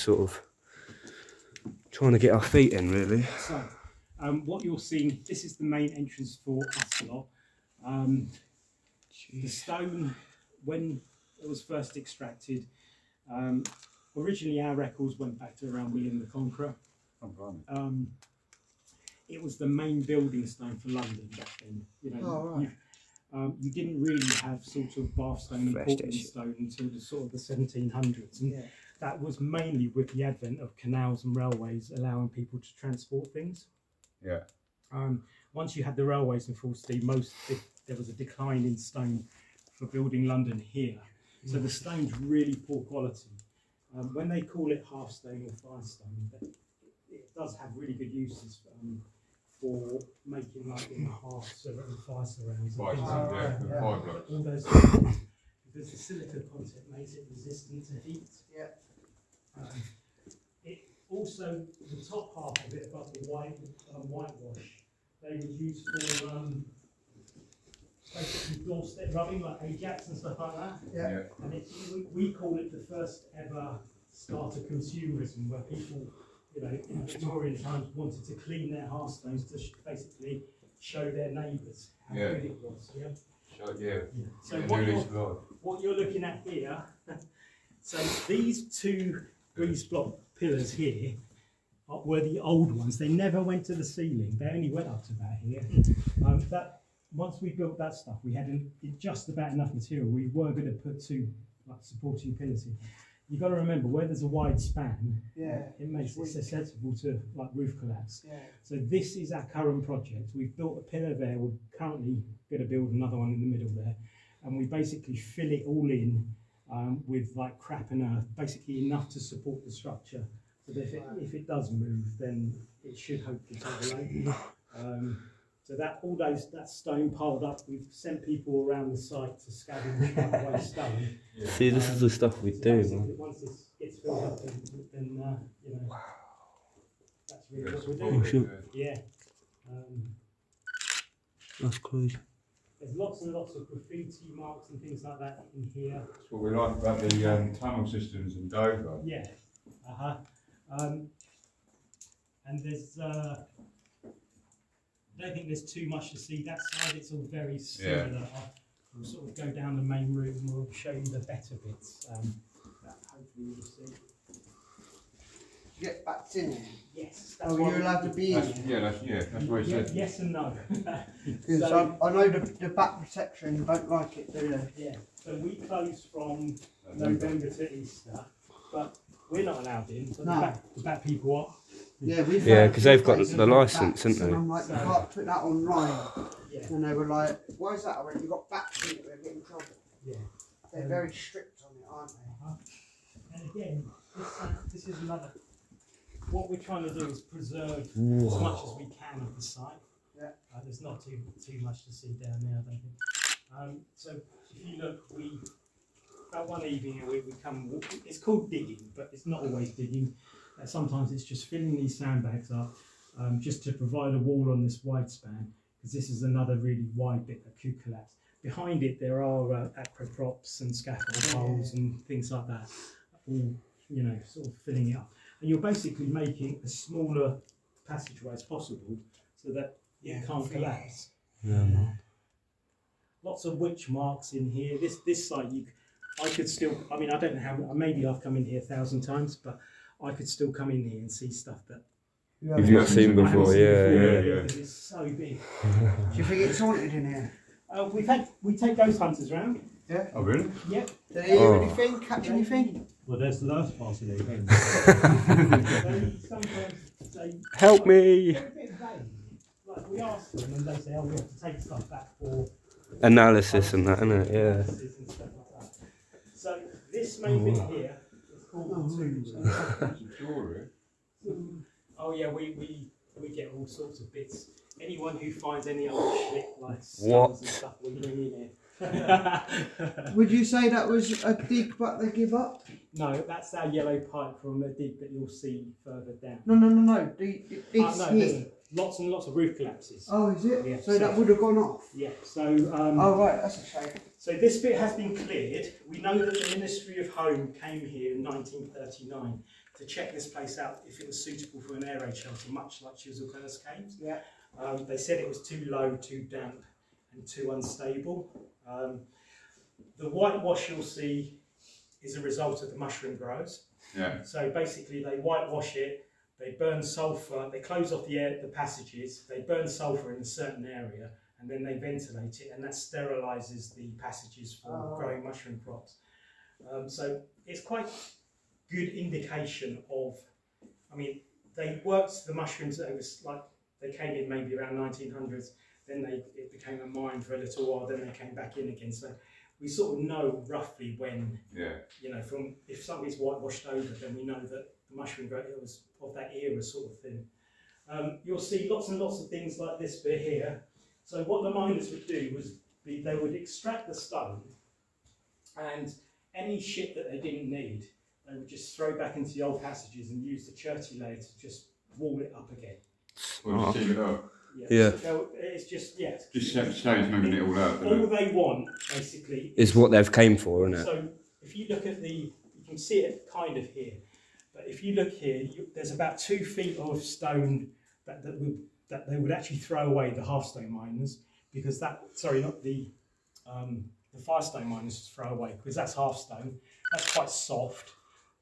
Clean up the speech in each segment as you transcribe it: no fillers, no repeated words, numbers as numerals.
sort of trying to get our feet in, really. So, what you're seeing, this is the main entrance for Vauxhall. The stone, when it was first extracted, originally our records went back to around William the Conqueror. It was the main building stone for London back then. You know, you didn't really have sort of Bath stone and Portland stone until the sort of the 1700s, and that was mainly with the advent of canals and railways allowing people to transport things. Once you had the railways in full steam, there was a decline in stone for building London here. So the stone's really poor quality. When they call it half stone or firestone, it does have really good uses for making like fire surrounds. All those things, because the silica content makes it resistant to heat. It also, the top half of it above the whitewash, they would use for basically doorstep rubbing, like Ajax and stuff like that. And we call it the first ever start of consumerism, where people, you know, in Victorian times wanted to clean their hearthstones to basically show their neighbours how good it was. So what you're looking at here, so these two grease block pillars here were the old ones. They never went to the ceiling. They only went up to about here. Once we built that stuff, we had just about enough material. We were going to put two like supporting pillars in. You've got to remember, where there's a wide span, it makes it susceptible to like roof collapse. So this is our current project. We've built a pillar there. We're currently going to build another one in the middle there, and we basically fill it all in with like crap and earth, basically enough to support the structure. So that if it does move, then it should hopefully take the load. So that stone piled up, we've sent people around the site to scavenge away stone. See, this is the stuff we do. Once this gets filled up, then you know, that's really what we're doing. That's crazy. There's lots and lots of graffiti marks and things like that in here. That's what we like about the tunnel systems in Dover. And there's I don't think there's too much to see that side. It's all very similar. We'll sort of go down the main route and we'll show you the better bits that hopefully you'll see. You get back in there? Yes. That's you're allowed to be in there? That's what he said. Yes and no. So I know the back protection don't like it, do they? So we close from November to Easter, but we're not allowed in. So the back people are. Because they've got the licence, haven't they? And I'm like, you can't put that online. And they were like, why is that? I went, you've got backs in it, we're getting in trouble. They're very strict on it, aren't they? And again, this is another. What we're trying to do is preserve as much as we can of the site. There's not too much to see down there, I don't think. So if you look, that one evening we come. It's called digging, but it's not always digging. Sometimes it's just filling these sandbags up just to provide a wall on this wide span, because this is another really wide bit that could collapse. Behind it there are acroprops and scaffold holes and things like that, all, you know, sort of filling it up. And you're basically making as smaller passageway as possible so that it can't collapse. Lots of witch marks in here. This site, I could still, I mean, I don't know how, maybe I've come in here 1,000 times, but I could still come in here and see stuff that you've not seen before. Because it's so big. Do you think it's haunted in here? We take ghost hunters round. Yeah. Oh really? Yep. Do they hear anything? Catch anything? Well, there's the last part of it. Help me! They're a bit vague. Like we ask them and they say, oh, we have to take stuff back for analysis and that, isn't it? and stuff like that. So this main bit here is called the tomb. Oh yeah, we get all sorts of bits. Anyone who finds any other shit like skulls and stuff, we bring in here. Would you say that was a dig but they give up? No, that's our yellow pipe from a dig that you'll see further down. No. Here. Lots and lots of roof collapses. Oh, is it? Yeah, so that would have gone off? Yeah, so... oh, right, that's a shame. So this bit has been cleared. We know that the Ministry of Home came here in 1939. to check this place out if it was suitable for an air raid shelter, much like Chiselhurst Caves. Yeah. They said it was too low, too damp, and too unstable. The whitewash you'll see is a result of the mushroom grows. Yeah. So basically, they whitewash it, they burn sulphur, they close off the passages, they burn sulphur in a certain area, and then they ventilate it, and that sterilises the passages for growing mushroom crops. So it's quite good indication of, I mean, they worked the mushrooms over, like, they came in maybe around 1900s, then it became a mine for a little while, then they came back in again. So we sort of know roughly when, you know, from if something's whitewashed over, then we know that the mushroom growth was of that era sort of thing. You'll see lots and lots of things like this bit here. So what the miners would do was they would extract the stone, and any shit that they didn't need, they would just throw back into the old passages and use the churchy layer to just wall it up again. Or just keep it up. Yeah. So it's just, yeah. Just saves moving it all out. All they want, basically, is what they've came for, isn't it? So if you look at you can see it kind of here, but if you look here, there's about 2 feet of stone that they would actually throw away, the half-stone miners, because not the firestone miners throw away, because that's half stone, that's quite soft.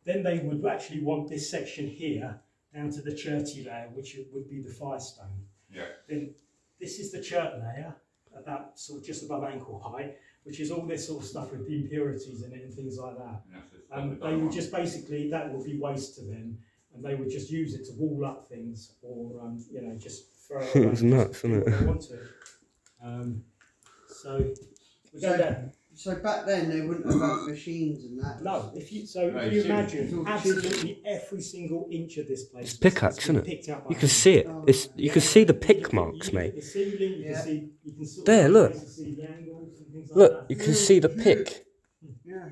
Then they would actually want this section here down to the churchy layer, which would be the firestone. Yeah. Then this is the chert layer, about sort of just above ankle height, which is all this sort of stuff with the impurities in it and things like that. They would just basically, that would be waste to them, and they would just use it to wall up things, or you know, just throw it away. It's nuts, isn't it? They want to. So we go down. So back then they wouldn't have had machines and that. No, if you imagine absolutely every single inch of this place. Pickaxe, isn't it? Picked out by You can hand. see it. You can see the pick marks, mate. The ceiling, you can see, There, look. see the angles and things like Look, that. you can see the pick. Yeah.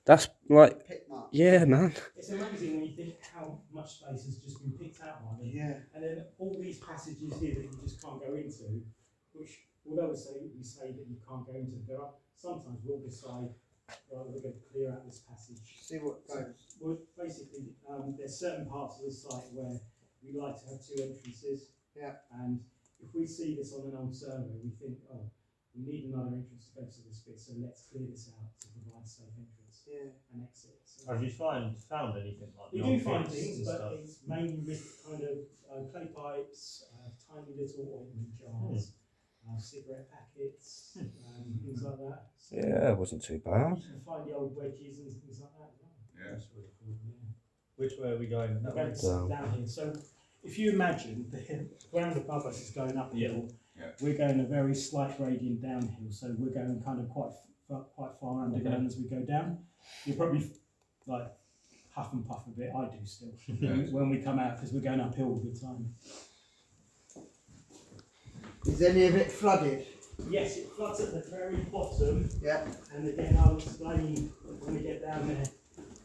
That's like, Pick marks. yeah, man. It's amazing when you think how much space has just been picked out by them. Yeah. And then all these passages here that you just can't go into, which although we say that you can't go into, there are sometimes we'll decide, right, we're going to clear out this passage. See what goes. Well, basically, there's certain parts of the site where we like to have 2 entrances. Yeah. And if we see this on an old survey, we think, oh, we need another entrance to go to this bit, so let's clear this out to provide a safe entrance and exit. So have you found anything like we the do old find pits things, and but stuff? it's mainly with kind of clay pipes, tiny little ointment jars, cigarette packets, things like that. So Yeah, it wasn't too bad. you can find the old wedges and things like that as well. Yeah. That's really cool. Yeah. Which way are we going? We're going down here. So if you imagine the ground above us is going uphill, we're going a very slight gradient downhill. So we're going kind of quite far underground as we go down. You'll probably like huff and puff a bit. I do still when we come out, because we're going uphill all the time. Is any of it flooded? Yes, it floods at the very bottom. Yeah. And again, I'll explain when we get down there.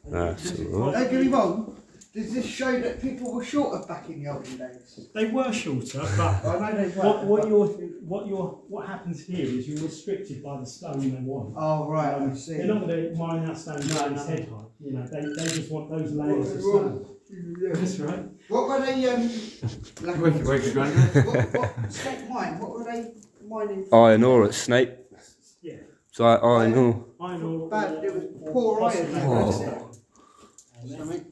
That's Don't get me wrong. Does this show that people were shorter back in the olden days? They were shorter, but I know they were. what happens here is you're restricted by the stone they want. Oh right, I see. They're not going to mine that stone down its head height. You know, they just want those layers of stone. That's right. What were they? What Snake mine? What were they mining? Iron ore at Snape. Yeah. So iron ore. Iron ore. Bad. It was poor iron. Oh. Something.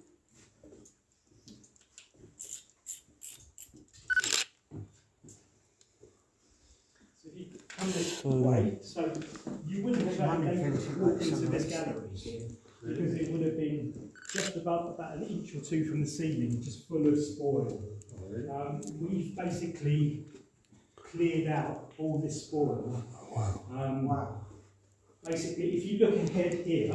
This way, so you wouldn't have had to walk into this gallery here, because it would have been just about an inch or 2 from the ceiling, just full of spoil. We've basically cleared out all this spoil. Wow. Basically, if you look ahead here,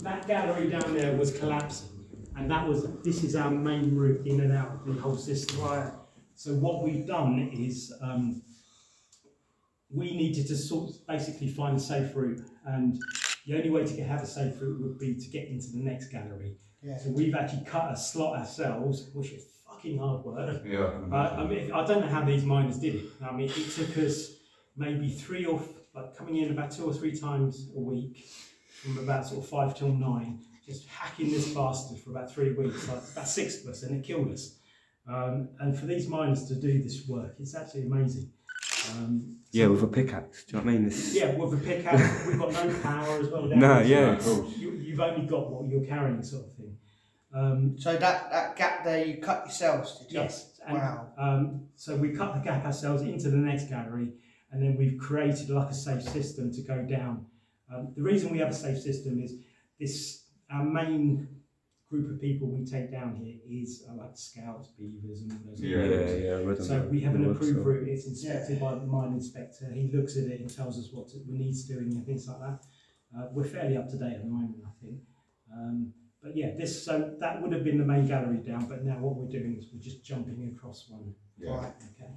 that gallery down there was collapsing, and this is our main route in and out of the whole system. Right. So what we've done is we needed to basically find a safe route, and the only way to have a safe route would be to get into the next gallery. Yeah. So we've actually cut a slot ourselves, which is fucking hard work. Yeah. I mean, I don't know how these miners did it. I mean, it took us maybe coming in about 2 or 3 times a week, from about sort of 5 till 9, just hacking this bastard for about 3 weeks, like about 6 of us, and it killed us. And for these miners to do this work, it's absolutely amazing. Yeah, with a pickaxe. Do you know what I mean? Yeah, with a pickaxe. We've got no power as well. Down No, there, yeah. so you've only got what you're carrying, sort of thing. So that gap there, you cut yourselves, did you? Yes. And, wow. So we cut the gap ourselves into the next gallery, and then we've created like a safe system to go down. The reason we have a safe system is our main group of people we take down here is like scouts, beavers, and all those. Yeah. So we have an approved route. It's inspected by the mine inspector. He looks at it and tells us what it needs doing and things like that. We're fairly up to date at the moment, I think. But yeah, so that would have been the main gallery down. But now what we're doing is we're just jumping across one. Yeah. Right. Okay.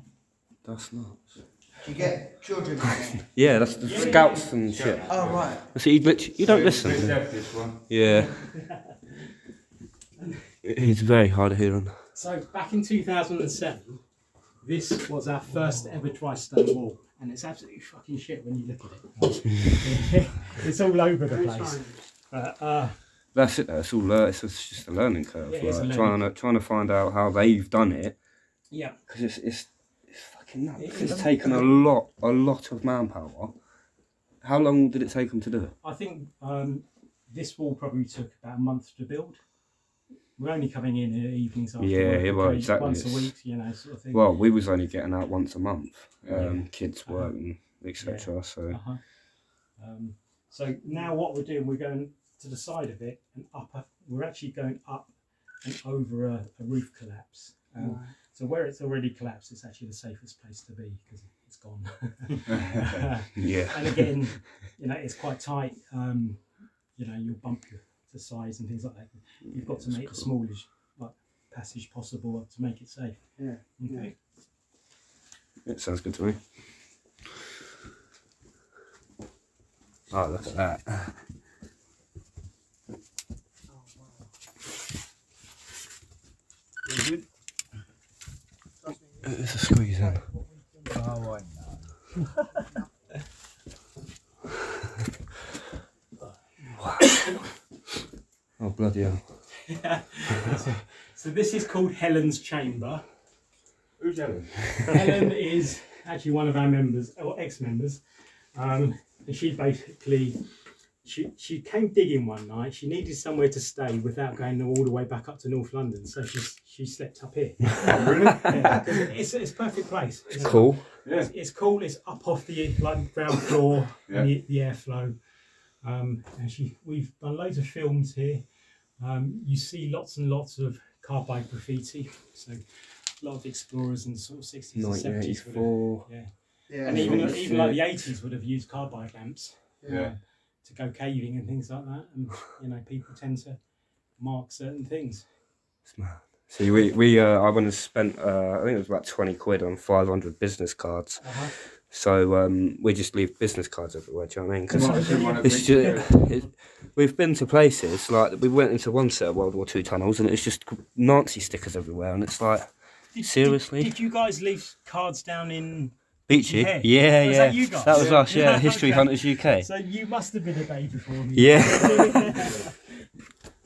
That's nuts. Do you get children in there? Yeah, that's the scouts and shit. Oh, right. So you don't listen. This one. Yeah. It's very hard of hearing. So back in 2007, this was our first ever dry stone wall, and it's absolutely fucking shit when you look at it. It's all over the place. That's it. It's all. It's just a learning curve. Yeah, it's a like, trying to find out how they've done it. Yeah. Because it's fucking nuts. It's taken a lot of manpower. How long did it take them to do it? I think this wall probably took about a month to build. We're only coming in evenings after work, well, exactly. once a week, sort of thing. Well, we was only getting out once a month. Kids work and etc. Yeah. So. So now what we're doing, we're going to the side of it and up. We're actually going up and over a roof collapse. So where it's already collapsed, it's actually the safest place to be because it's gone. Yeah. And again, it's quite tight. You'll bump to sides and things like that. You've got to make the smallest passage possible to make it safe. Yeah. Okay. It sounds good to me. Oh, look at that. Good. It's a squeeze in. Oh, I know. Oh, bloody hell. So this is called Helen's Chamber. Who's Helen? Helen is actually one of our members, or ex-members. And she basically, she came digging one night. She needed somewhere to stay without going all the way back up to North London. So she slept up here. Really? Yeah, it's a perfect place. It's cool. Yeah. It's cool. It's up off the ground floor, Yeah. and the airflow. And we've done loads of films here. You see lots and lots of carbide graffiti. So a lot of explorers in sort of 60s and 70s. 1984. Yeah. And even like the 80s would have used carbide lamps Yeah. to go caving and things like that. And people tend to mark certain things. It's mad. See, I went and spent I think it was about 20 quid on 500 business cards. So we just leave business cards everywhere. Do you know what I mean? 'Cause it's just, we've been to places like we went into one set of World War II tunnels, and it's just Nazi stickers everywhere, and it's like, seriously. Did you guys leave cards down in Beachy? Yeah. Was Yeah. that you guys? That was us. Yeah, History Okay. Hunters UK. So you must have been a day before me. Yeah.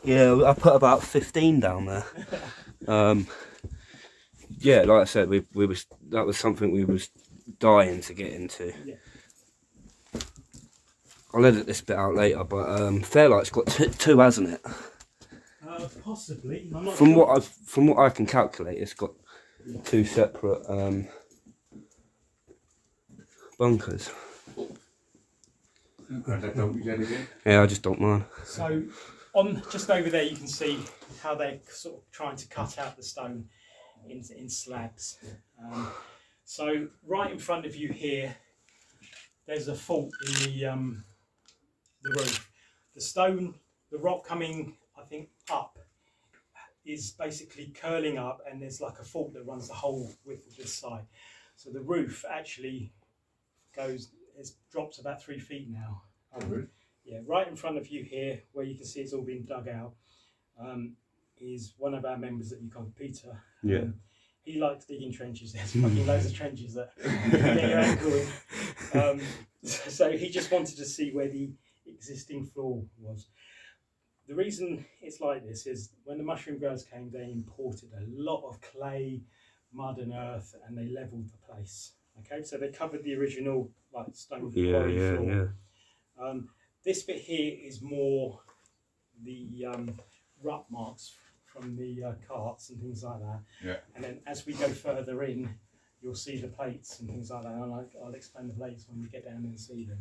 Yeah, I put about 15 down there. Yeah, like I said, that was something we was dying to get into. Yeah. I'll edit this bit out later, but Fairlight's got two, hasn't it? Possibly. I'm not From sure. what I can calculate, it's got two separate bunkers. Yeah, I just don't mind. So just over there you can see how they're sort of trying to cut out the stone in slabs. So right in front of you here, there's a fault in the roof. The rock coming, I think, up is basically curling up, and there's like a fault that runs the whole width of this side. So the roof actually drops about 3 feet now. Yeah, right in front of you here, where you can see it's all been dug out, is one of our members that you called Peter. Yeah. He likes digging trenches. There's fucking loads of trenches that you can get your ankle in. So he just wanted to see where the existing floor was. the reason it's like this is when the mushroom growers came, they imported a lot of clay, mud and earth, and they levelled the place. Okay, so they covered the original like stone quarry floor. This bit here is more the rut marks from the carts and things like that. Yeah. And then as we go further in, you'll see the plates and things like that. And I'll explain the plates when we get down and see them.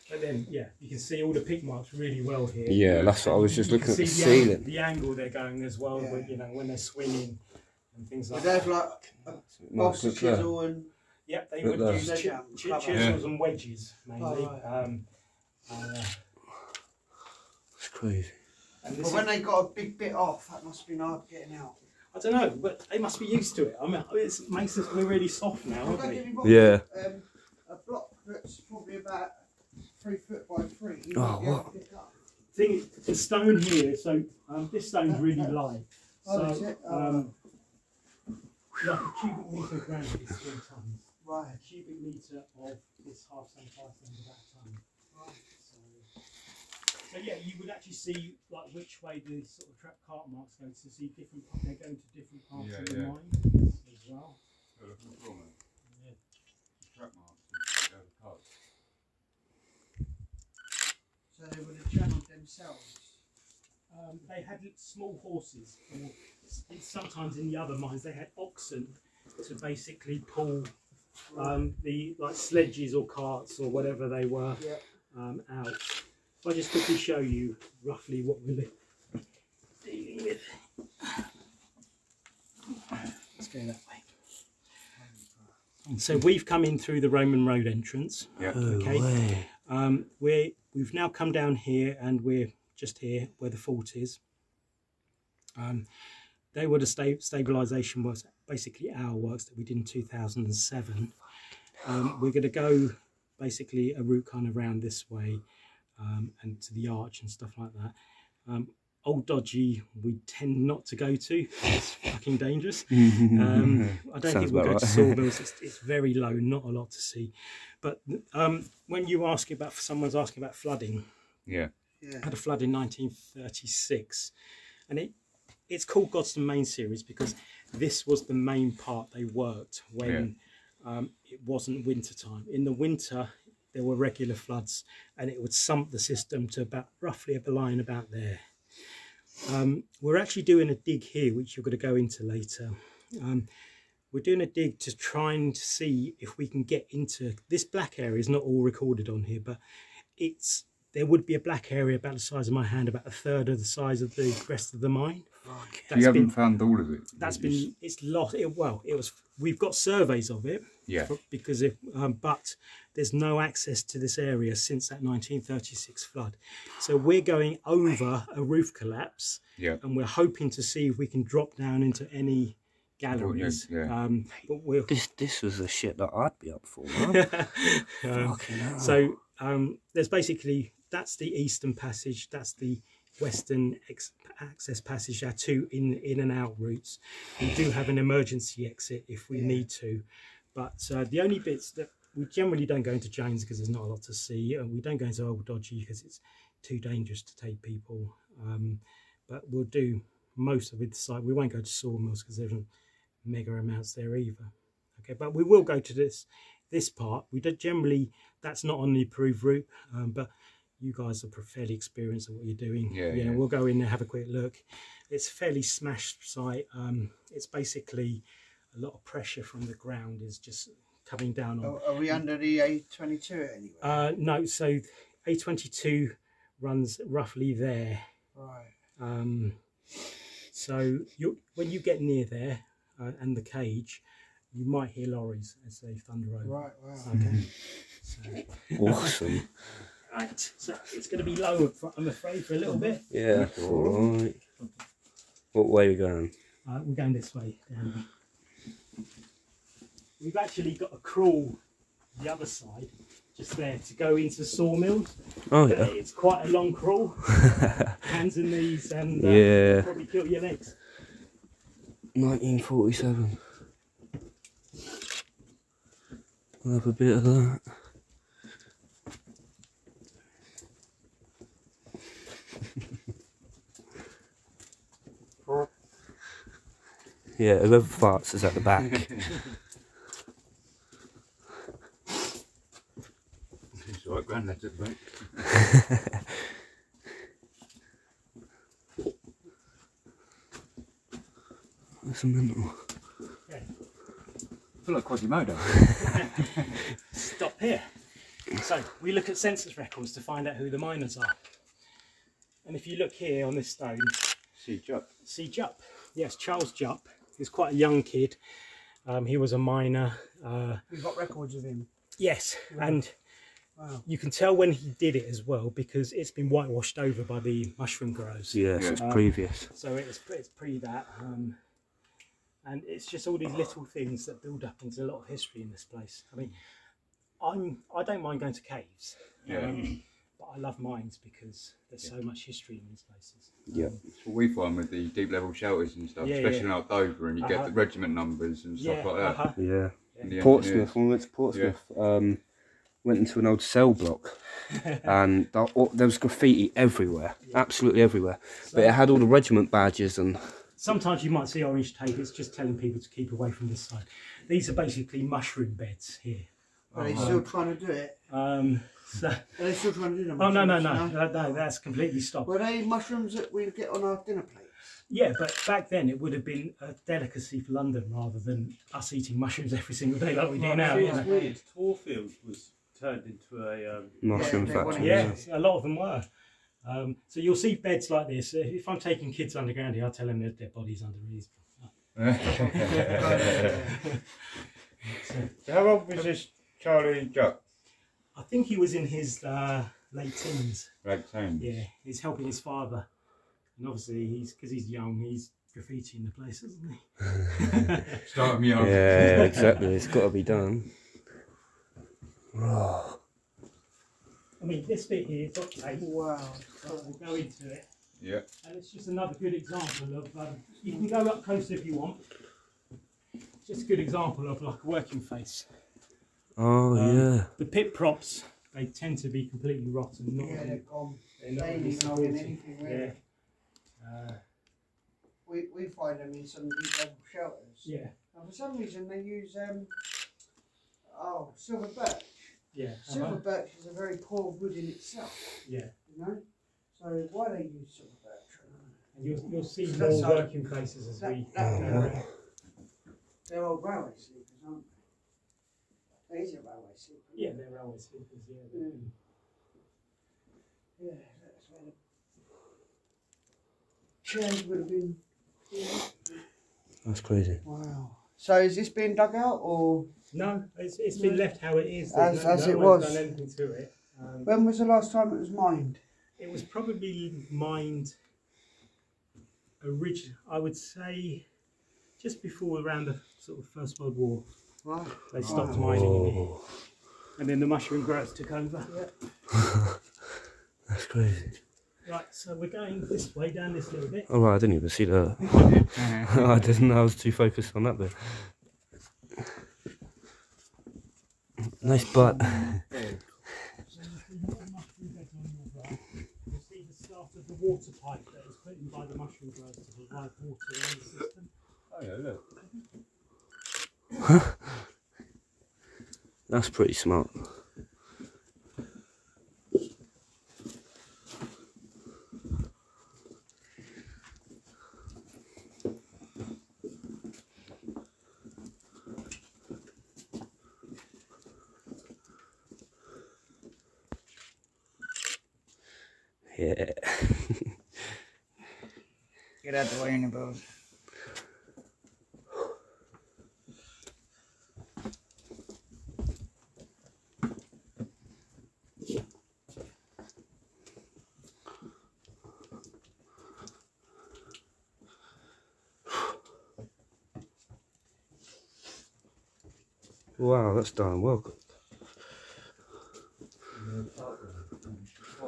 But then, yeah, you can see all the pick marks really well here. Yeah, that's what I was just looking at the ceiling. The angle they're going as well, but, you know, when they're swinging and things like They that. have like a box of chisel and... Yep, they would use chisels and wedges mainly. It's crazy. But when they got a big bit off, that must have been hard getting out. I don't know, but they must be used to it. I mean, it makes us, we're really soft now, aren't we? Yeah. A block that's probably about 3 foot by 3. You Oh, might be able what? to pick up. Thing is, the stone here, so this stone's really light. So, like a cubic metre of granite is 3 tonnes. Right. A cubic metre of this half stone, 5 stone is about a tonne. Right. So yeah, you would actually see like which way the sort of trap cart marks go to see different. They're going to different parts of the mine as well. Yeah. Trap marks and cards. So they would have channeled themselves. They had small horses, or sometimes in the other mines they had oxen to basically pull the like sledges or carts or whatever they were out. If I just quickly show you roughly what we're dealing with. Let's go that way. So we've come in through the Roman road entrance. Yeah. Okay. We've now come down here, and we're just here where the fort is. They were the stabilisation works, basically our works that we did in 2007. We're going to go basically a route kind of around this way. And to the arch and stuff like that. Old Dodgy we tend not to go to. It's fucking dangerous. I don't think we'll go to sawmills. It's very low, not a lot to see. But when you ask about, someone's asking about flooding. Yeah. Had a flood in 1936, and it's called Godstone Main Series because this was the main part they worked when it wasn't winter time. In the winter, there were regular floods, and it would sump the system to about roughly a line about there. We're actually doing a dig here, which you're going to go into later. We're doing a dig to try and see if we can get into this black area. Is not all recorded on here, but there would be a black area about the size of my hand, about a third of the size of the rest of the mine. You haven't found all of it. It's lost. We've got surveys of it. Yeah. Because but there's no access to this area since that 1936 flood. So we're going over a roof collapse. Yeah. And we're hoping to see if we can drop down into any galleries. Yeah. But This was the shit that I'd be up for, man. Fucking hell. So there's basically, that's the eastern passage, that's the western access passage. There are 2 in and out routes. We do have an emergency exit if we need to, but the only bits that we generally don't go into James because there's not a lot to see, and we don't go into Old Dodgy because it's too dangerous to take people, but we'll do most of it site. We won't go to sawmills because there's mega amounts there either. Okay, but we will go to this part. We don't generally, that's not on the approved route, but you guys are fairly experienced at what you're doing. Yeah. We'll go in there, have a quick look. It's a fairly smashed site. It's basically a lot of pressure from the ground is just coming down on. Are we under the A22 anyway? No, so A22 runs roughly there. Right. So when you get near there and the cage, you might hear lorries as they thunder over. Right, wow. Okay. So. Awesome. Right, so it's going to be low, I'm afraid, for a little bit. Yeah, all right. What way are we going? We're going this way. We've actually got a crawl the other side, just there, to go into sawmills. Oh, yeah. It's quite a long crawl. Hands and knees, and probably kill your legs. 1947. I'll have a bit of that. Yeah, whoever farts is at the back. It's like Grandad's at the back. That's a mental. I feel like Quasimodo. Stop here. So we look at census records to find out who the miners are. And if you look here on this stone, see Jupp. Yes, Charles Jupp. He's quite a young kid. He was a miner. We've got records of him. Yes, and you can tell when he did it as well because it's been whitewashed over by the mushroom groves. Yes, it's previous. So it's pre that. And it's just all these little things that build up into a lot of history in this place. I mean, I don't mind going to caves, but I love mines because there's so much history in these places. Yeah, That's what we find with the deep level shelters and stuff, especially out Dover, and you get the regiment numbers and stuff like that. Yeah. And Portsmouth, when we went to Portsmouth, went into an old cell block and there was graffiti everywhere, absolutely everywhere. But it had all the regiment badges and... Sometimes you might see orange tape, it's just telling people to keep away from this side. These are basically mushroom beds here. Are they still trying to do it? So, Are they still trying to do them? oh, no, that's completely stopped. Were they mushrooms that we get on our dinner plates? Yeah, but back then it would have been a delicacy for London rather than us eating mushrooms every single day like we do now. It's weird. Torfield was turned into a mushroom factory. Yeah, a lot of them were. So you'll see beds like this. If I'm taking kids underground here, I'll tell them there's dead bodies under these. So how old was this Charlie Jupp? I think he was in his late teens. Late teens. Yeah, he's helping his father. And obviously, because he's young, he's graffitiing the place, isn't he? Start me off. Yeah, exactly. It's got to be done. Oh. I mean, this bit here, got tape. Wow. So we'll go into it. Yeah. And it's just another good example of, you can go up close if you want. It's just a good example of like a working face. Oh, yeah. The pit props, they tend to be completely rotten. Not Yeah, they're gone. they're not They really ain't knowing supported. anything, really. Yeah. We find them in some deep level shelters. Yeah. And for some reason they use silver birch. Yeah. Silver birch is a very poor wood in itself. Yeah. You know? So why they use silver birch? I don't know. And you'll see So more that's working faces as that- we that- go around. They're old railway sleepers, aren't they? They is a railway sleeper. Yeah, they're railway sleepers, yeah. Yeah, that's where the chairs would have been. Yeah. That's crazy. Wow. So is this being dug out or? No, it's been left how it is. As it one's was. done anything to it. When was the last time it was mined? It was probably mined I would say just before around the sort of First World War. Right. They stopped mining in here. And then the mushroom growers took over. That's crazy. Right, so we're going this way, down this little bit. Oh, right, I didn't even see that. I didn't know, I was too focused on that bit. Nice butt. You'll see the start of the water pipe that is put in by the mushroom growers to provide water around the system. Oh yeah, look. That's pretty smart. Yeah. Get out the way, Annabelle. Wow, that's done well.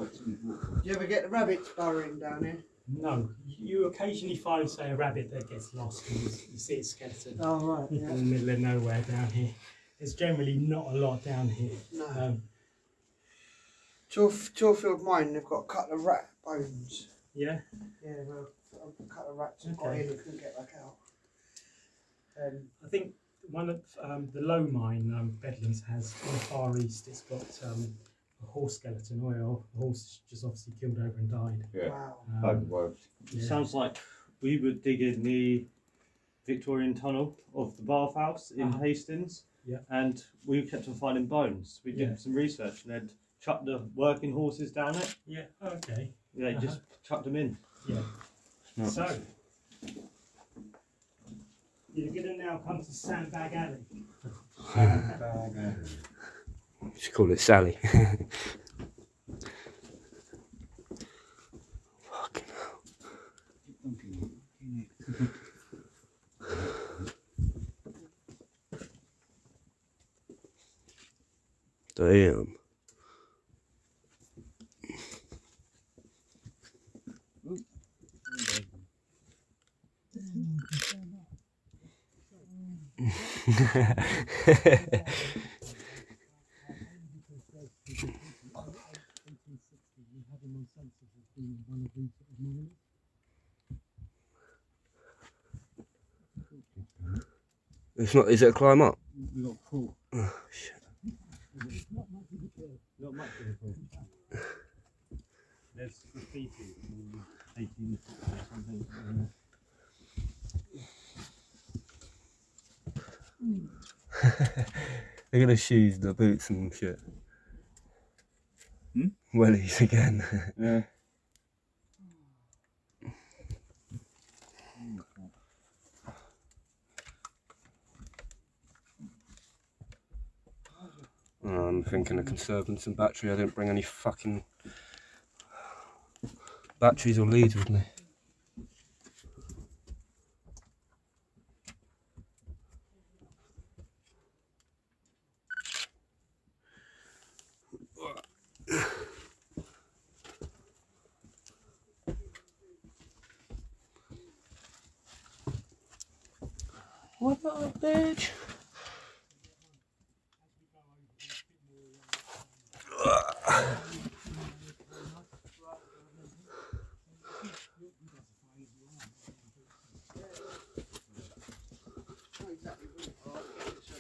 Do you ever get the rabbits burrowing down here? No, you occasionally find, say, a rabbit that gets lost and you see its skeleton Oh right, yeah. in the middle of nowhere down here. There's generally not a lot down here. No. Torfield Mine, they've got a couple of rat bones. Yeah? Yeah, well, a couple of rats have got Okay. in and couldn't get back out. I think one of the low mine, Bedlands, has in the Far East. It's got a horse skeleton, or a horse just obviously killed over and died. Yeah. Wow. Yeah. Sounds like we were digging the Victorian tunnel of the bathhouse in Hastings, and we kept on finding bones. We did some research and they'd chucked the working horses down it. Yeah. Oh, okay. They just chucked them in. Yeah. So you're going to now come to Sandbag Alley. Just call it Sally. Fucking hell. Damn. It's not. Is it a climb up? We got crawl. Oh shit. Not much of a crawl. There's graffiti from 1850 or something. Look at the shoes, the boots and shit. Wellies again. Yeah. Oh, I'm thinking of conserving some battery. I didn't bring any fucking batteries or leads with me. What up, bitch?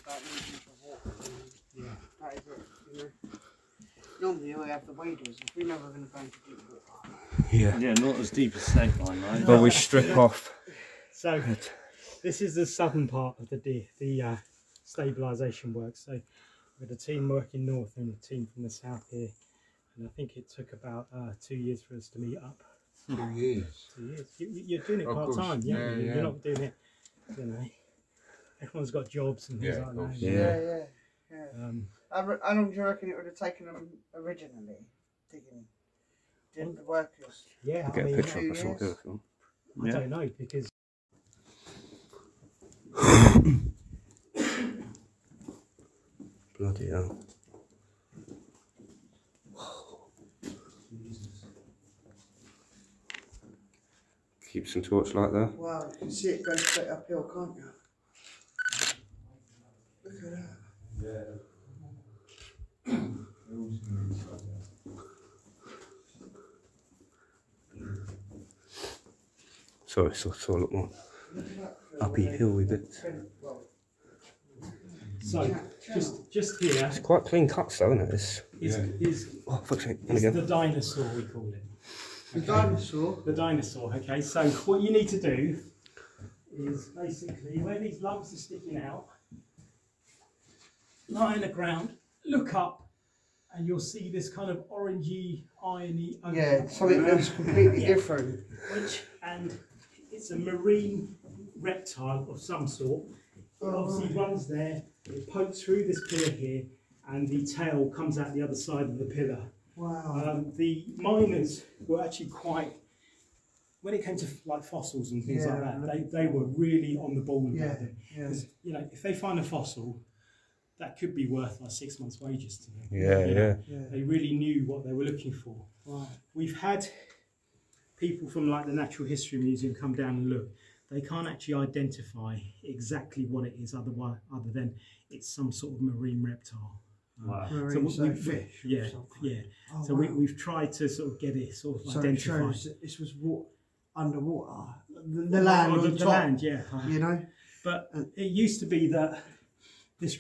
That is it, you know. Normally we have the waders, if we know we're going to go into deep water. Yeah. Yeah, not as deep as snake line, right? But we strip off. So this is the southern part of the stabilisation work. So with a team working north and a team from the south here, and I think it took about 2 years for us to meet up. 2 years. 2 years. You're doing it Of part course. time, Yeah, You're yeah. not doing it, you know. Everyone's got jobs and things Yeah, like of course. that. Yeah. How long do you reckon it would have taken them originally, digging the workers? Yeah, Get I a mean, picture of us all here if you want. I don't know, because Bloody hell. Keep some torchlight there. Wow, you can see it go straight uphill, can't you? Look at that. Sorry, saw a lot more uppy hilly bits. so just here It's quite clean cuts though, isn't it? is Oh, fuck's sake. And is again. the dinosaur, we call it. The dinosaur? The dinosaur, okay. So what you need to do is basically where these lumps are sticking out, lie on the ground, look up, and you'll see this kind of orangey, irony. Yeah, something that's completely different. And it's a marine reptile of some sort. It obviously runs there, it pokes through this pillar here, and the tail comes out the other side of the pillar. Wow. The miners were actually quite, when it came to like fossils and things like that, they were really on the ball about it. Because, you know, if they find a fossil, that could be worth like 6 months' wages to them. Yeah. They really knew what they were looking for. Right. We've had people from like the Natural History Museum come down and look. They can't actually identify exactly what it is other than it's some sort of marine reptile. Wow. So fish. Yeah. Oh, So wow. we've tried to sort of get it sort of So it identified. shows that this was underwater. The land on the top. land, yeah. You know? But it used to be that this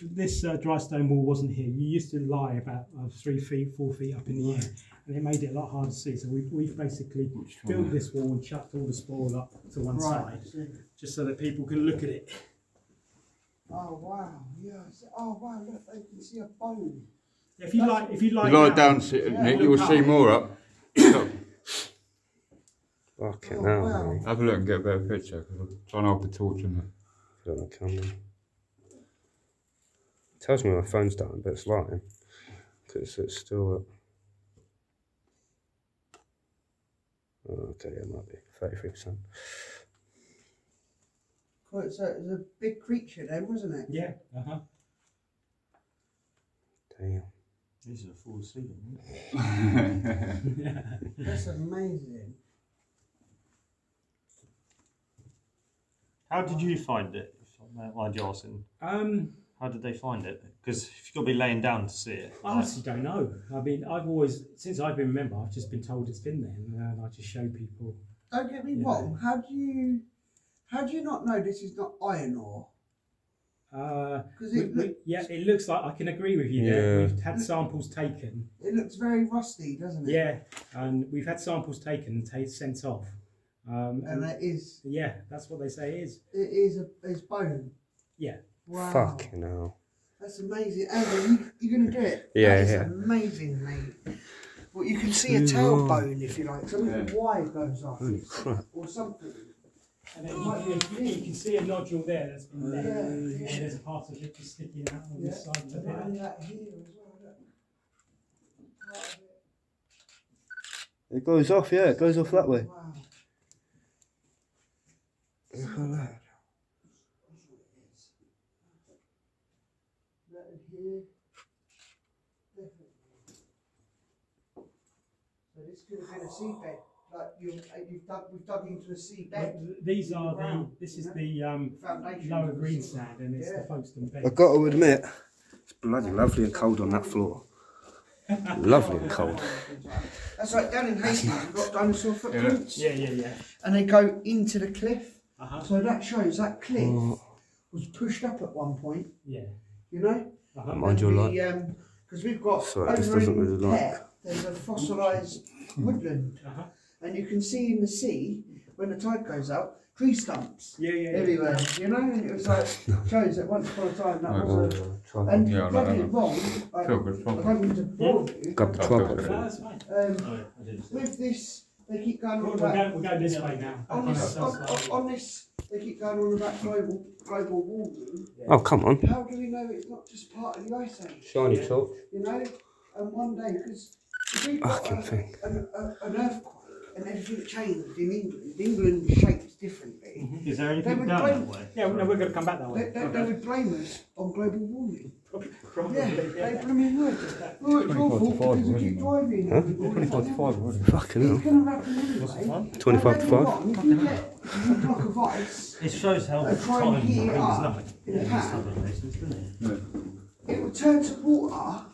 dry stone wall wasn't here. You used to lie about 3 feet, 4 feet up in the air, and it made it a lot harder to see. So we've basically built this wall and chucked all the spoil up to one side, just so that people can look at it. Oh wow! Yes. Oh wow! Look, they can see a bone. If you lie down, Nick, you will see more up. Fucking hell, wow. mate. Have a look and get a better picture. Because I'm trying to hold the torch in there. Put it on the camera. It tells me my phone's down, but it's lying. Because it's still up. Oh, okay, it might be 33%. Quite so it was a big creature then, wasn't it? Yeah. Damn. This is a full ceiling. That's amazing. How did you find it? If I don't mind you asking. How did they find it? Because you've got to be laying down to see it. I honestly don't know. I mean, I've always, since I've been a member, I've just been told it's been there, and I just show people. Don't get me wrong. How do you not know this is not iron ore? Because it looks like, I can agree with you there. We've had samples taken. It looks very rusty, doesn't it? Yeah, and we've had samples taken and sent off. And it is. Yeah, that's what they say it is. It is it's bone. Yeah. Wow. Fucking hell. That's amazing. Andrew, you're going to do it? Yeah, that is amazing, mate. Well, you can see a tailbone, if you like. Something wide goes off. Holy crap. Or something. And then you can see a nodule there that's been there. Yeah. And there's a part of it just sticking out on this side of the bit. And that here as well, look. Part of it. It goes off, yeah, it goes off that way. Wow. Look at that. Here, definitely. So this could have been a seabed, like we've dug into a seabed. These are this is the Foundation. lower green sand, and it's the Folkestone bed. I've got to admit, it's bloody lovely and cold on that floor. Lovely and cold. That's like down in Hastings, we've got dinosaur footprints. Yeah. And they go into the cliff. Uh-huh. So that shows that cliff was pushed up at one point. Yeah. You know? Mind your light. Because we've got Sorry, this over doesn't in really like. there, there's a fossilised woodland. And you can see in the sea, when the tide goes out, tree stumps everywhere, you know? And it was like, shows that once upon a time that was a... And Yeah, I like don't get that. it wrong, I don't mean to bore you, Got the tripod. That's fine. with this, they keep going on We're about... going this way now. On this, they keep going on about global warming. Oh, come on. How do we know it's not just part of the ice age? Shiny torch. You know? And one day, because if we've got Fucking thing. an earthquake and everything changed in England shapes differently, Is there they anything would down blame, that way? Yeah, no, we're going to come back that way. they would blame us on global warming. Probably. Yeah, they blooming would. Oh, it's your fault because you keep driving. Huh? 25 already. Fucking It's hell. going to happen anyway. 25 to 5. If you get a block of ice, It shows how and try and time heat it means up nothing. in a pan, Doesn't it? it will turn to water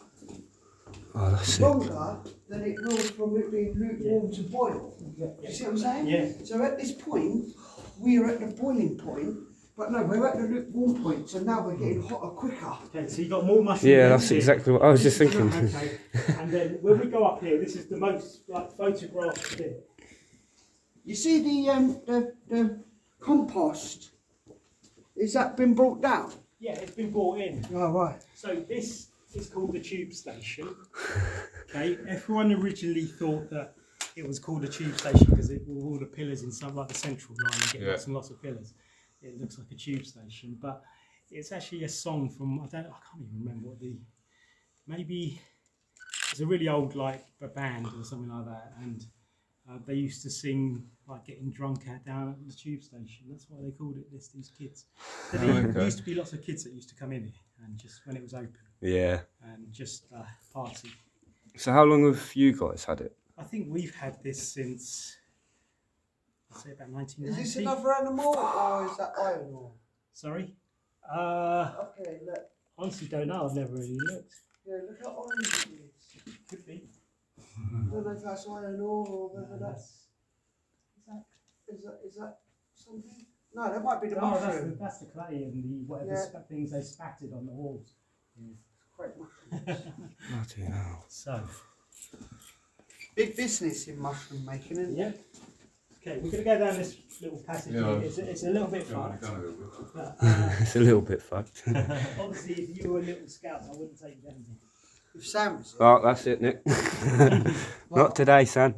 Oh, that's it. longer than it will from it being lukewarm to boil. You see what I'm saying? Yeah. So at this point, we are at the boiling point, but no, we're at the lukewarm point, so now we're getting hotter quicker. Okay, so you got more mushrooms. Yeah, that's exactly what I was just thinking. Okay. And then when we go up here, this is the most photographed bit. You see the compost? Is that been brought down? Yeah, it's been brought in. Oh, right. So this is called the tube station. Okay, everyone originally thought that it was called a tube station because it with all the pillars in some like the central line, you get lots and lots of pillars. It looks like a tube station, but it's actually a song from I can't even remember what maybe it's a really old like a band or something like that, and they used to sing like getting drunk down at the tube station. That's why they called it this. These kids. There used to be lots of kids that used to come in here and just when it was open. Yeah. And just party. So how long have you guys had it? I think we've had this since I'd say about 1990. Is this another animal or is that iron ore? Sorry. Okay, look. Honestly, don't know. I've never really looked. Yeah, look how orange it is. Could be. I don't know if that's iron ore or whether that's... Is that something? No, that might be the Oh, mushroom. that's the clay and the whatever things they spattered on the walls. Great mushrooms. Bloody hell. So, Big business in mushroom making, isn't it? yeah. Okay, we're going to go down this little passage Yeah. here. It's a little bit fucked. But, It's a little bit fucked. obviously, if you were little scouts, I wouldn't take you down here. If Sam was Oh, that's it, Nick. Not today, son.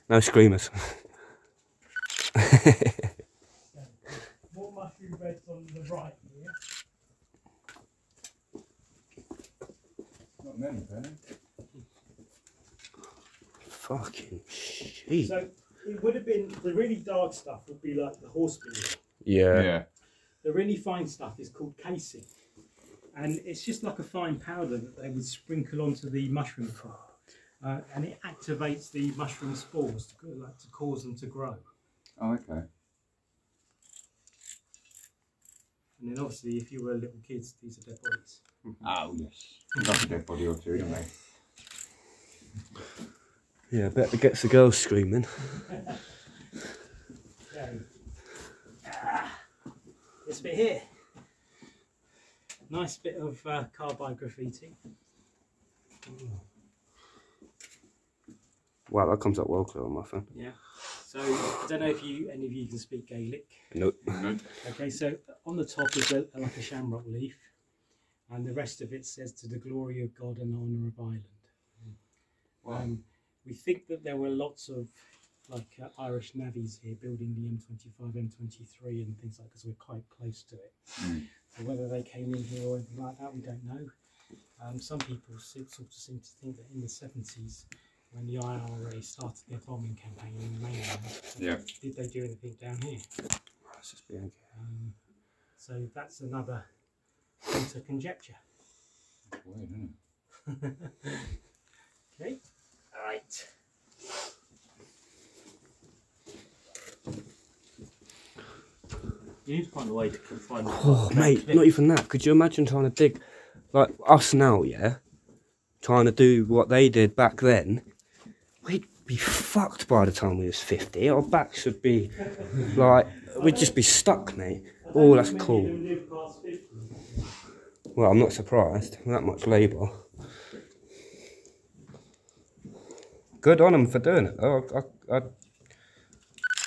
No screamers. More mushroom beds on the right here. Not many, Penny. Fucking shit. So, it would have been, the really dark stuff would be like the horse beer. Yeah. Yeah. The really fine stuff is called casing. And it's just like a fine powder that they would sprinkle onto the mushroom crop. And it activates the mushroom spores to cause them to grow. Oh, okay. And then obviously, if you were little kids, these are dead bodies. Oh, yes. Like a dead body or two, don't they? Yeah, I bet it gets the girls screaming. Okay. This bit here. Nice bit of carbide graffiti. Wow, that comes up well clear on my phone. Yeah. So I don't know if any of you can speak Gaelic. Nope. Okay, so on the top is like a shamrock leaf, and the rest of it says "To the glory of God and honour of Ireland." Wow. We think that there were lots of Irish navvies here building the M25, M23 and things like that, because we're quite close to it. So whether they came in here or anything like that, we don't know. Some people sort of seem to think that in the 70s, when the IRA started their bombing campaign in the mainland, did they do anything down here? That's just being So that's another thing to conjecture. Weird, isn't it? Okay, all right. You need to find a way to find. Oh, mate, not even that. Could you imagine trying to dig, like us now, yeah? Trying to do what they did back then. We'd be fucked by the time we was 50. Our backs would be, like, we'd just be stuck, mate. Oh, that's cool. Well, I'm not surprised. That much labour. Good on them for doing it, though.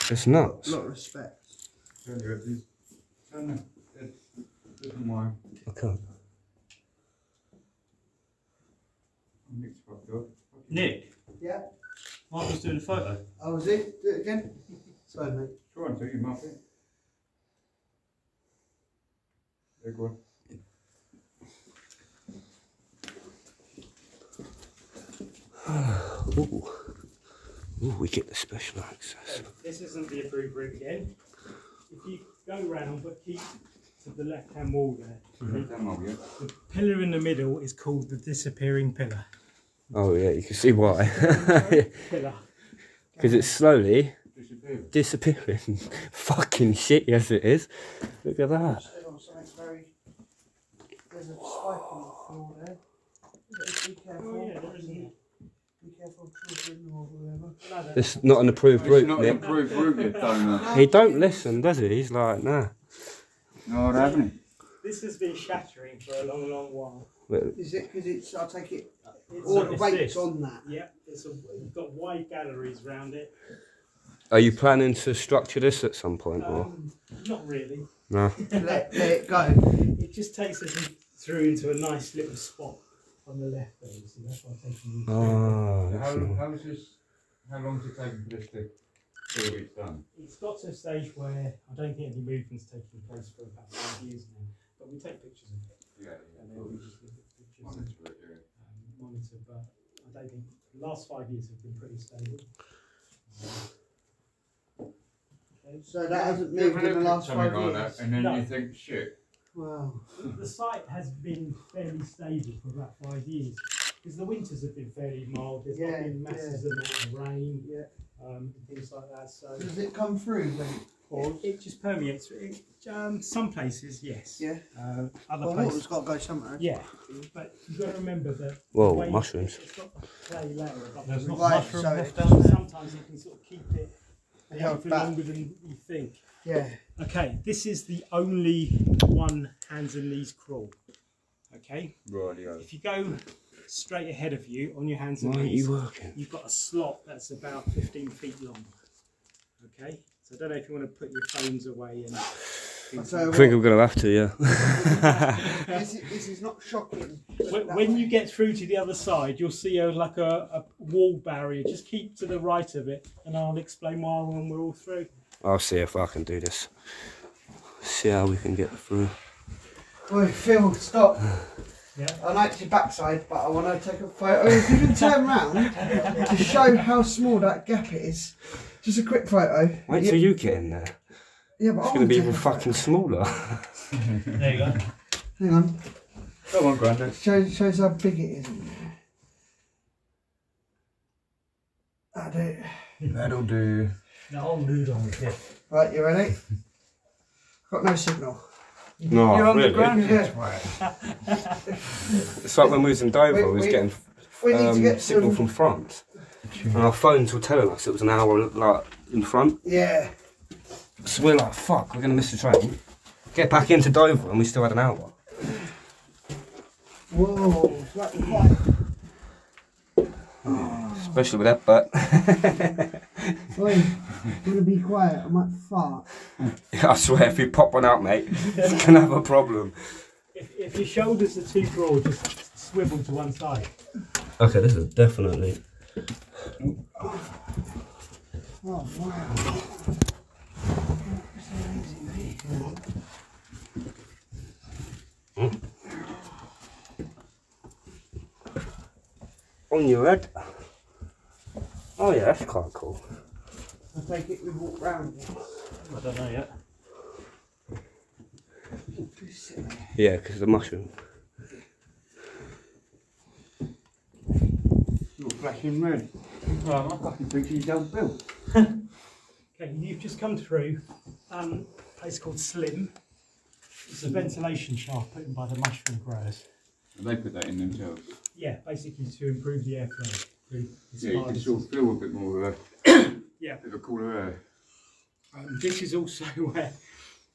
It's nuts. A lot of respect. Okay. Nick, Yeah. Mark was doing a photo. Oh, was it? Do it again. Sorry, mate. Try and do your muffin. There, go on. Ooh. Ooh, we get the special access. So this isn't the approved route again. If you go round but keep to the left hand wall there, the pillar in the middle is called the disappearing pillar. Oh yeah, you can see why. Pillar. Because it's slowly disappearing. Fucking shit, yes it is. Look at that. There's a spike on the floor there. Be careful. Oh yeah, there isn't. Be careful, children or whoever. No, It's not an approved route, It's not an Nick. approved route yet, donor. He don't listen, does he? He's like, nah. No, I haven't. This has been shattering for a long, long while. Is it because it's, I take it, It's all the it's weight's this. on that? Yeah, you've got wide galleries around it. Are you planning to structure this at some point, or Not really. no? Let it go. It just takes us through into a nice little spot on the left there. You see, that's why I'm taking you through. Oh, that's nice. How long is it taking for this to do it's done? It's got to a stage where I don't think any movement's taking place for about 5 years now. But we take pictures of it. Yeah, And then we just look at pictures Monitor it, yeah. and monitor. But I don't think the last 5 years have been pretty stable. Okay. So that hasn't moved in the last 5 Something like years. that, and then No. you think, shit. Wow. The site has been fairly stable for about 5 years because the winters have been fairly mild. There's not been masses of rain, things like that. So Does it come through when it pours? it just permeates. Some places, yes. Yeah. Other Well, places, water's got to go somewhere. yeah. But you've got to remember that. Whoa, the way mushrooms. It's got a clay layer above There's the not root. Right, mushroom so left it down there. Sometimes you can sort of keep it It held back. Longer than you think. Yeah. Okay, this is the only one hands and knees crawl. Okay? Rightio. If you go straight ahead of you on your hands and Why aren't knees, you working? you've got a slot that's about 15 feet long. Okay? So I don't know if you want to put your phones away and... I think I'm going to have to, yeah. This is not shocking. When you get through to the other side, you'll see like a wall barrier. Just keep to the right of it, and I'll explain why when we're all through. I'll see if I can do this. See how we can get through. Oi, Phil, stop. Yeah. I know it's your backside, but I want to take a photo. If you can turn round to show how small that gap is. Just a quick photo. Wait till you get in there. Yeah, but It's going to be even fucking smaller. There you go. Hang on. Come on, Grandad. Shows how big it is. That'll do. Now I'll move on with it. Right, you ready? Got no signal. No, You're on really. the ground, Yeah. It's like when we was in Dover, we was getting We need to get signal some. from France. And our phones were telling us it was an hour like in front. Yeah. So we're like, fuck, we're going to miss the train. Get back into Dover and we still had an hour. Whoa, it's like quite. Especially with that butt. Oi, I'm gonna be quiet, I might fart. I swear, if you pop one out, mate, it's going to have a problem. If your shoulders are too broad, just swivel to one side. Okay, this is definitely... Oh, wow. On your head. Oh yeah, that's quite cool. I take it we walk round it. I don't know yet. Yeah, because the mushroom. You're flashing red. Oh, my fucking picture you don't build. Okay, you've just come through a place called Slim. It's a ventilation shaft put in by the mushroom growers. And they put that in themselves. Yeah, basically to improve the airflow. Through the Yeah, you can spiders. sort of feel a bit more of Yeah. a bit of a cooler air. This is also where,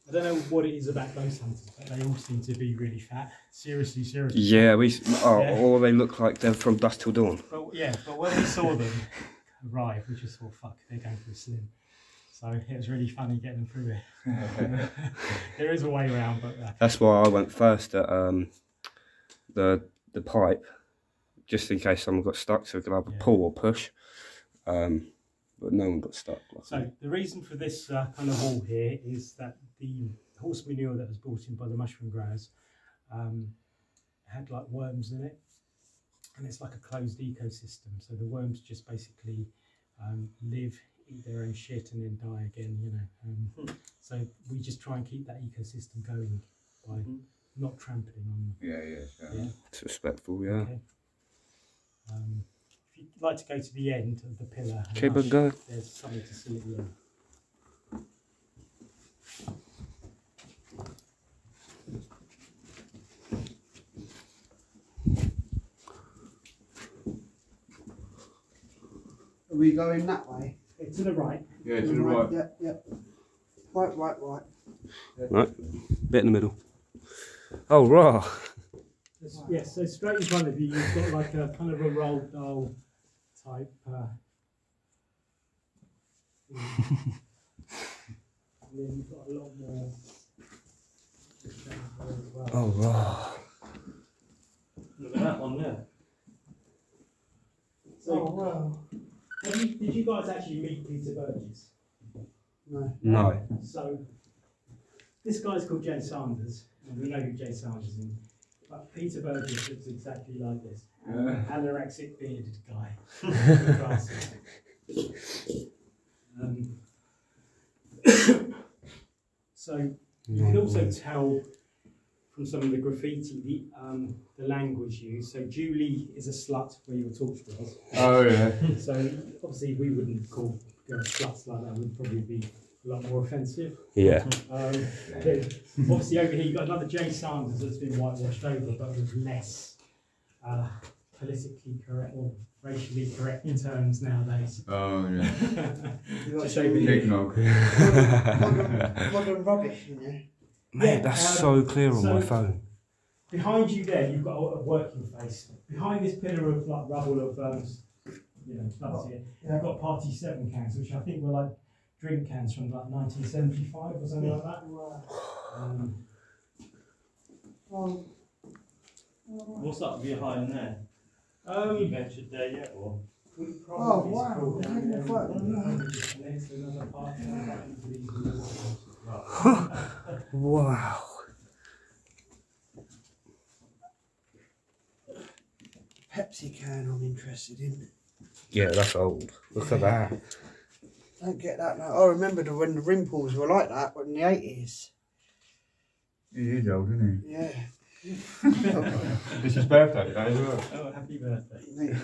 I don't know what it is about ghost hunters, but they all seem to be really fat. Seriously. Yeah, Yeah. or they look like they're from dusk till dawn. But yeah, but when we saw them arrive, we just thought, fuck, they're going through Slim. So it was really funny getting them through it. There is a way around, but That's why I went first at the pipe, just in case someone got stuck, so we could either pull or push. But no one got stuck. So the reason for this kind of wall here is that the horse manure that was brought in by the mushroom growers had like worms in it, and it's like a closed ecosystem. So the worms just basically live, eat their own shit, and then die again. You know. So we just try and keep that ecosystem going by not trampling on them. Yeah. It's respectful, yeah. Okay. If you'd like to go to the end of the pillar, and Keep it going. there's something to see at the end. Are we going that way? To the right. Yeah, to the right. Yeah. Right. Right, bit in the middle. Oh, raw. Yes, so straight in front of you, you've got like a kind of a roll doll type. And then you've got a lot more. As well. Oh, raw. Look at that one there. So, wow. did you guys actually meet Peter Burgess? No. So, this guy's called Jay Sanders, and we know who Jay Sanders is. But Peter Burgess looks exactly like this. Anorexic bearded guy. With glasses. So you can also tell from some of the graffiti the language used. So Julie is a slut where your torch was. Oh yeah. So obviously we wouldn't call girls sluts like that. Would probably be a lot more offensive. Yeah. Obviously over here you've got another Jay Sanders that's been whitewashed over, but with less politically correct or racially correct terms nowadays. Oh yeah. Just over here. Eggnog. Modern rubbish, you know. Mate, that's so clear on my so- phone. Behind you there, you've got a working face. Behind this pillar of like rubble of floods here, you've got party 7 cans, which I think were like drink cans from like 1975 or something like that. What's that behind there? You ventured there yet, or? We Oh, probably wow. scroll down Taking there the photo, and yeah. there's another part right into these little Wow. Pepsi can I'm interested in. Yeah, that's old. Look at that. Don't get that now. I remember when the rim pools were like that in the 80s. He is old, isn't Yeah. he? It's his birthday today as well. Oh, happy birthday.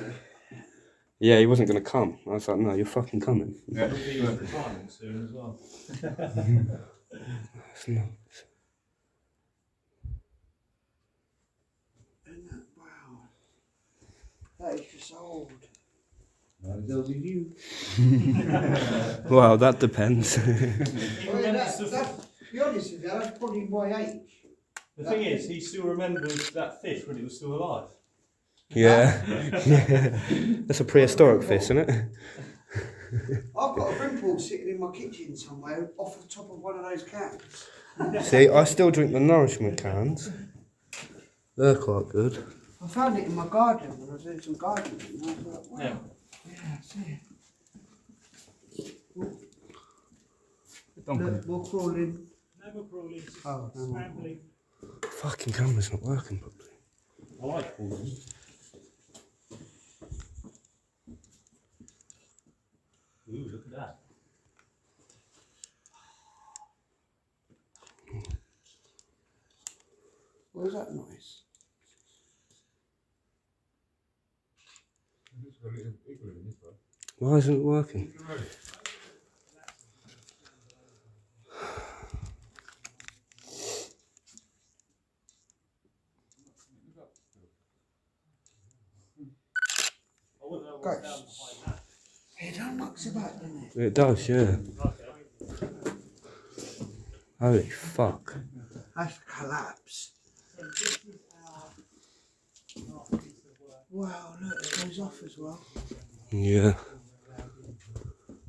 Yeah, he wasn't going to come. I was like, no, you're fucking coming. Yeah. He'll be retiring soon as well. It's not. Isn't that, wow. That is just old. Not as old as you. Well, that depends. I mean, to be honest with you, that's probably my age. The thing is, he still remembers that fish when it was still alive. Yeah. Yeah. That's a prehistoric fish, isn't it? I've got a rim pool sitting in my kitchen somewhere off the top of one of those cans. See, I still drink the nourishment cans. They're quite good. I found it in my garden when I was doing some gardening. And I was like, wow. Yeah. Yeah, I see it. Donkey. Look, we're crawling. No more crawling, just Oh, no more. scrambling. Fucking camera's not working properly. I like crawling. Ooh, look at that. What was that noise? Why isn't it working? I wouldn't know what's Ghosts. down behind that. It unlocks about, doesn't it? It does, yeah. Holy fuck. That's a collapse. So this is our last piece of work. Wow, look, it goes off as well. Yeah.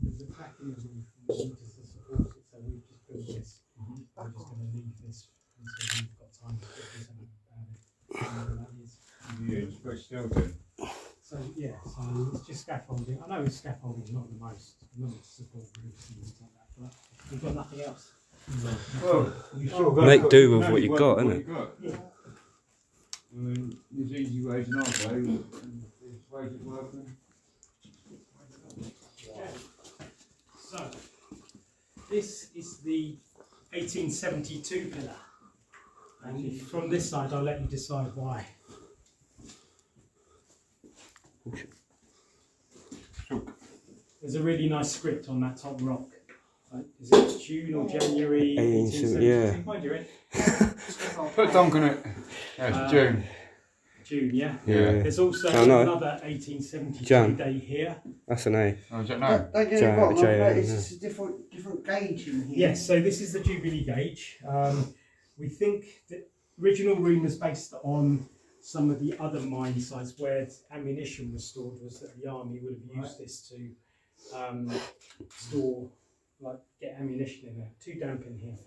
There's a crack in the roof and we need to support it, so we've just built this. We're just going to leave this until we've got time to do something about it. That is. Yeah, it's very still then. So yeah, so it's just scaffolding. I know scaffolding is not the most, not to support roofs and things like that, but we've got nothing else. Well, you sort of got Make to do with know what you got, innit? you got. Yeah. I mean, there's easy ways and hard ways, and there's ways of working. Okay. So this is the 1872 pillar, and from this side I'll let you decide why. There's a really nice script on that top rock. Is it June or January 1872? yeah. Mind you, Put Dunk on it. Yeah, it's June. June, yeah. Yeah. There's also Oh, no. another 1872 Jan. day here. That's an A. Oh, no. Don't get J- me wrong, I've J- noticed yeah. it's a different gauge in here. Yes, so this is the Jubilee Gauge. We think the original rumours based on some of the other mine sites where ammunition was stored was that the army would have used this to store, like get ammunition in there. Too damp in here.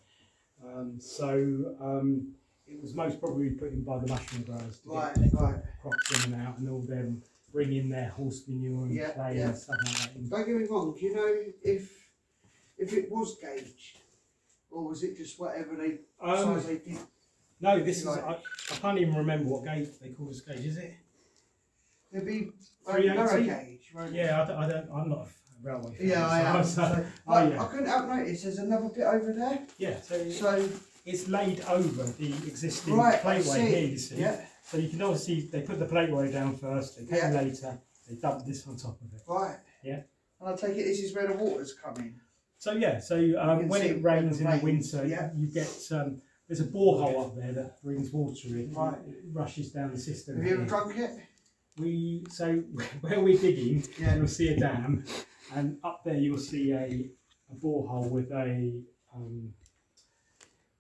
It was most probably put in by the mushroom growers to Right, get right. crops in and out, and all them bring in their horse manure and Yeah, clay yeah. and stuff like that. in. Don't get me wrong, do you know if it was gauged? Or was it just whatever they size they did? No, this is, Right. I can't even remember what gauge they call this gauge, is it? It'd be 380? narrow gauge, right? Yeah, I'm not a railway fan. Yeah, I am. So, So, yeah. I couldn't help notice there's another bit over there. yeah, so So, it's laid over the existing right, I plateway see. here, you see. Yeah, So you can obviously, they put the plateway down first, they came Yeah. later, they dumped this on top of it. right. Yeah. And I take it this is where the water's coming. So yeah, so can when see it rains in when the it rains, winter, yeah. you get, there's a borehole up there that brings water in, Right. it rushes down the system. Have you ever here. drunk it? So where we're digging, you'll see a dam, and up there you'll see a borehole with a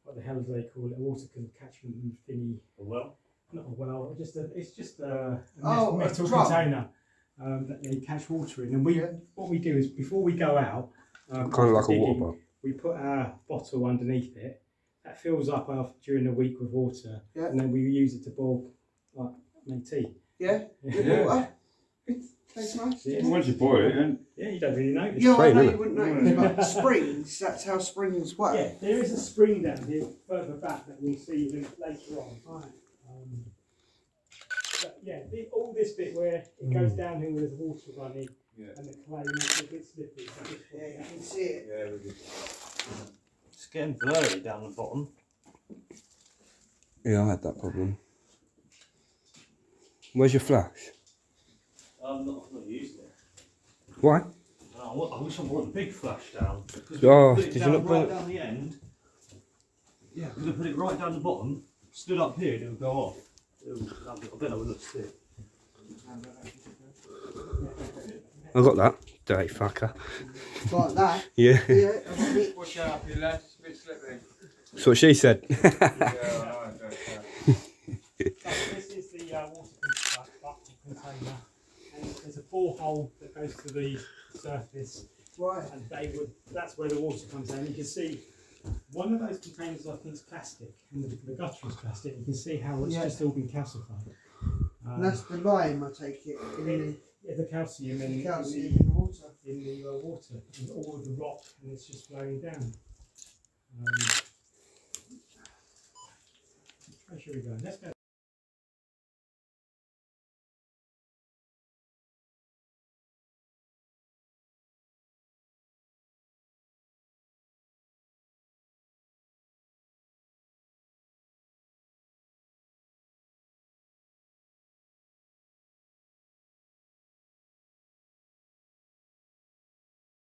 what the hell do they call it? A water catchment thingy. A well? Not a well. It's just a metal container that they catch water in. And what we do is before we go out, kind of like digging, a water bottle. We put our bottle underneath it. That fills up during the week with water, and then we use it to boil, make tea. Yeah, good water. Tastes nice. Yeah. Once you boil it, yeah, you don't really notice. Yeah, I know you wouldn't notice, but springs, that's how springs work. Yeah, there is a spring down here further back that we'll see later on. Right. But yeah, all this bit where it goes downhill with the water running and the clay makes it a bit slippery. Yeah, you can see it. yeah, we did. It's getting blurry down the bottom. Yeah, I had that problem. Where's your flash? I'm not using it. Why? I wish I brought the big flash down. Did you not put right it down the end? Yeah, because I put it right down the bottom, stood up here, and it would go off. I bet I would look sick. I got that. Dirty fucker. Like that? Yeah. Yeah, a bit. Watch out for your lads, it's a bit slippery. That's what she said. Yeah, I know. This is the water container, and there's a borehole that goes to the surface. Right. And that's where the water comes in. You can see one of those containers, I think, is plastic, and the gutter is plastic. You can see how it's just all been calcified. And that's the lime, I take it. The calcium in the water. In the water, and all of the rock, and it's just flowing down. Where should we go? Let's go.